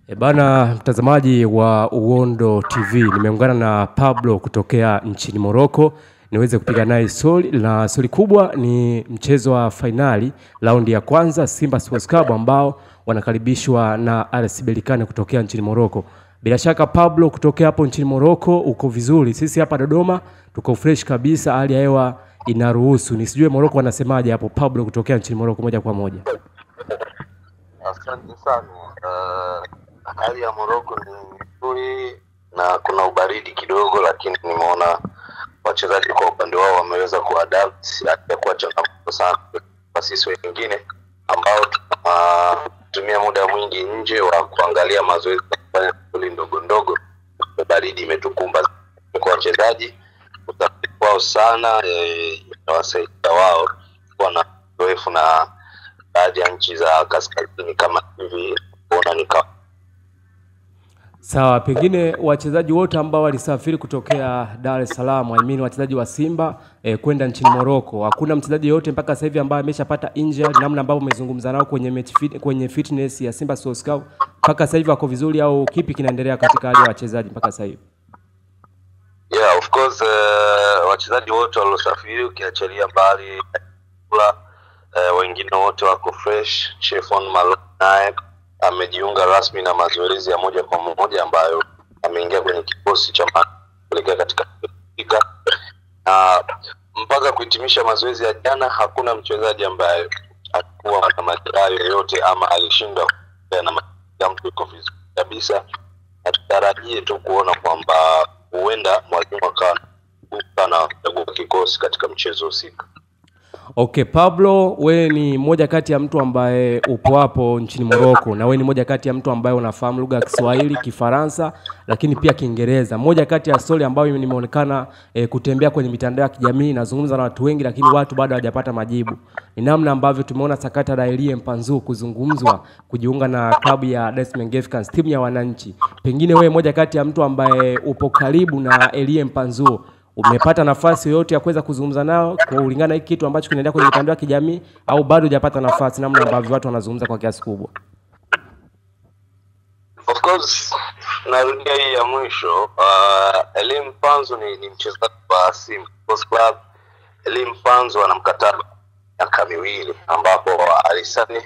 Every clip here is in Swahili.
Bana mtazamaji wa Uondo TV, nimeungana na Pablo kutokea nchini Morocco niweze kupiga naye swali, na swali kubwa ni mchezo wa finali raundi ya kwanza Simba Sports Club ambao wanakaribishwa na RS Berkane kutokea nchini Morocco. Bila shaka Pablo, kutokea hapo nchini Morocco uko vizuri? Sisi hapa Dodoma tuko fresh kabisa, hali ya hewa inaruhusu. Nisijue Morocco wanasemaje hapo. Pablo kutokea nchini Morocco moja kwa moja. Asante sana. Hali ya Morocco ni nzuri na kuna ubaridi kidogo, lakini nimeona wachezaji kwa upande wao wameweza kuadapt, hata kwa changamoto sana kwa sisi wengine ambao tunatumia muda mwingi nje wa kuangalia mazoezi kufanya shughuli ndogo ndogo. Baridi imetukumba kwa wachezaji, utafiti wao sana inawasaidia wao kuwa na uzoefu na baadhi ya nchi za kaskazini kama hivi kuona ni kama. Sawa, pengine wachezaji wote ambao walisafiri kutokea Dar es Salaam, wachezaji wa Simba kwenda nchini Morocco, hakuna mchezaji yote mpaka sasa hivi ambaye ameshapata injury, namna ambavyo umezungumza nao kwenye fitness ya Simba Sports Club mpaka sasa hivi wako vizuri, au kipi kinaendelea katika hali ya wachezaji mpaka sasa hivi? Yeah, of course wachezaji wote waliosafiri ukiachilia mbali wengine wote wako fresh. Chefon Malone amejiunga rasmi na mazoezi ya moja kwa moja ambayo ameingia kwenye kikosi cha kuelekea katika Afrika. Mpaka kuhitimisha mazoezi ya jana hakuna mchezaji ambaye alikuwa na majeraha yoyote ama alishindwa na mtu yuko vizuri kabisa. Tutarajie tu kuona kwamba huenda mwalimu akawa na kikosi katika mchezo husika. Okay, Pablo, wewe ni moja kati ya mtu ambaye upo hapo nchini Morocco, na wewe ni moja kati ya mtu ambaye unafahamu lugha ya Kiswahili, Kifaransa, lakini pia Kiingereza. Moja kati ya story ambayo nimeonekana kutembea kwenye mitandao ya kijamii, nazungumza na watu wengi lakini watu bado hawajapata majibu, ni namna ambavyo tumeona sakata la Elie Mpanzu kuzungumzwa kujiunga na klabu ya Dar es Salaam Africans, timu ya wananchi. Pengine wewe moja kati ya mtu ambaye upo karibu na Elie Mpanzu, umepata nafasi yoyote ya kuweza kuzungumza nao kulingana hiki kitu ambacho kinaendelea kwenye mitandao ya kijamii, au bado hujapata nafasi, namna ambavyo watu wanazungumza kwa kiasi kubwa? Of course, narudia hii ya mwisho. Elie Mpanzu ni mchezaji wa Simba Sports Club. Elie Mpanzu ana mkataba miaka 2 ambapo alisani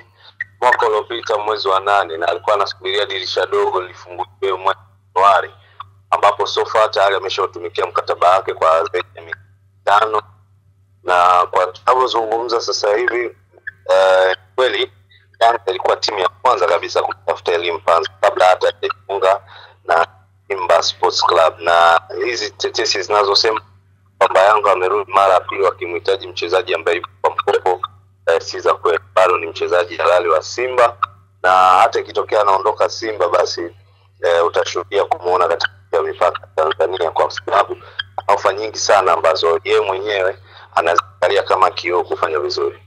mwaka uliopita mwezi wa 8 na alikuwa anasubiria dirisha dogo lifunguliwe mwezi Januari, ambapo so far tayari ameshautumikia mkataba wake kwa zaidi ya miaka 5, na kwa tunapozungumza sasa hivi kweli Yanga ilikuwa timu ya kwanza kabisa kutafuta Elie Mpanzu kabla hata kujiunga na Simba Sports Club, na hizi tetesi zinazosema kwamba Yanga amerudi mara pili wakimhitaji mchezaji ambaye yuko kwa mkopo si za kweli. Bado ni mchezaji halali wa Simba, na hata ikitokea anaondoka Simba basi utashuhudia kumuona katika mipaka Tanzania, kwa sababu ofa nyingi sana ambazo yeye mwenyewe anaangalia kama kioo kufanya vizuri.